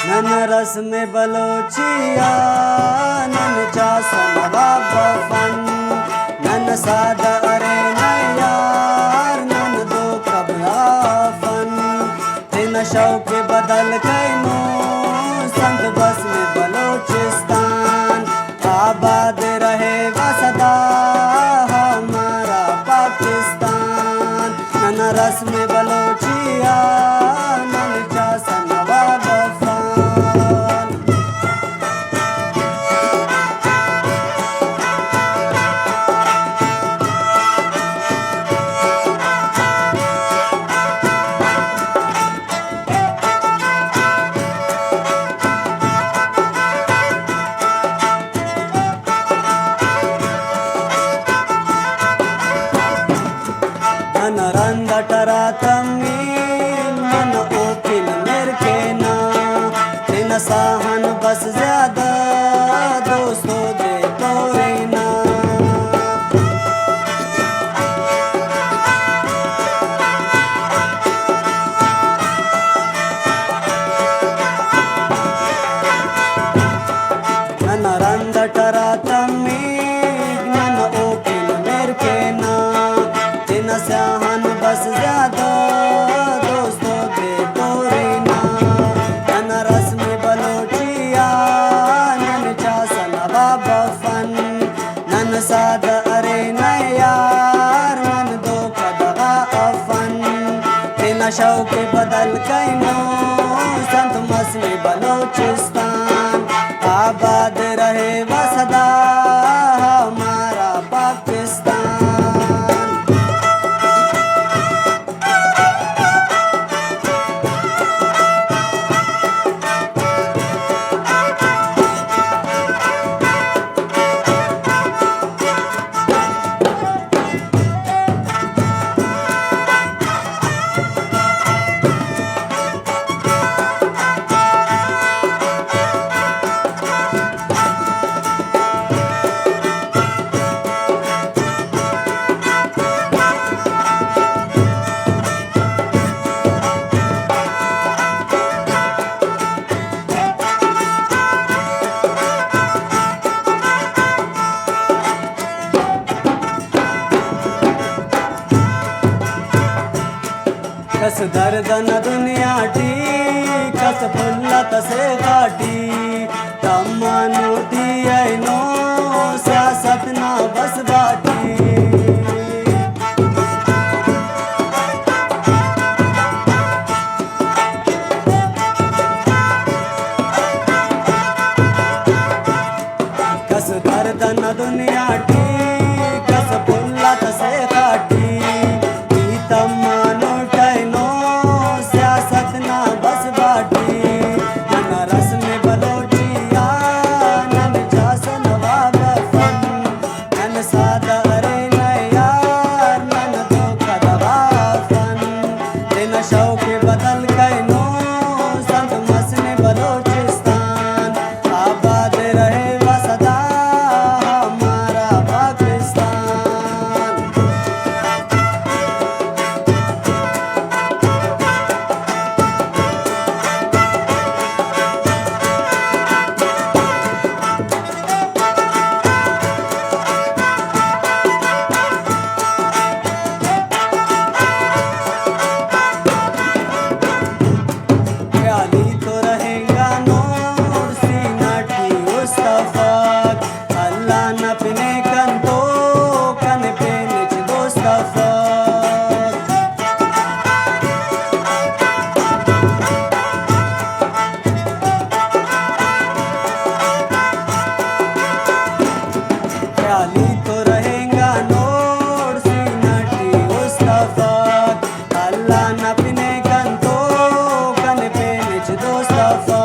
None रस में बलोचिया none चासन बफन none सादा अरे नयार नन दो कबलाफन तेन शौक बदल कैनो संत बस में बलोचिस्तान आबाद रहेगा सदा हमारा पाकिस्तान। नन रस में बलोचिया नन चासन बफन। नन रंग टरा तमील नन ओकिल मेर के ना तेन साहन बस ज्यादा दोस्तों दे तोरे ना। नन रंग टरा तमील नन ओकिल मेर के ना तेन साहन बस ज्यादा दोस्तों दे तोरे ना। नन रस में बलोचिया नन चासन बफन नन सादा अरे नयार नन दो कदगा अफन तेन शौक बदल कैनो संत मसले बलोचिस्तान आबाद रहे व सदा हमारा पाकिस्तान। कस दर्दन दुनिया टी कस फुल्ला तसे काटी तम्मानु दियनो सियासत ना बस बाटी। कस दर्दन दुनिया टी कस फुल्ला तसे काटी तम्मानु सियासत ना बस बाटी। नन रस में बलोचिया नन चासन बफन नन सादा अरे नयार नन दो कदवाफन तेन शौक बदल कैनो संत मसने बलोचिस्तान आबाद रहे व सदा हमारा पाकिस्तान। ख्याली तो रहेगा नूर सीना ठी उस्तफाक अल्लाह न पिने कन तो कन पे निच दोस्तफाक। ख्याली तो रहेगा नूर सीना ठी उस्तफाक अल्लाह न पिने कन तो कन पे निच दोस्तफाक।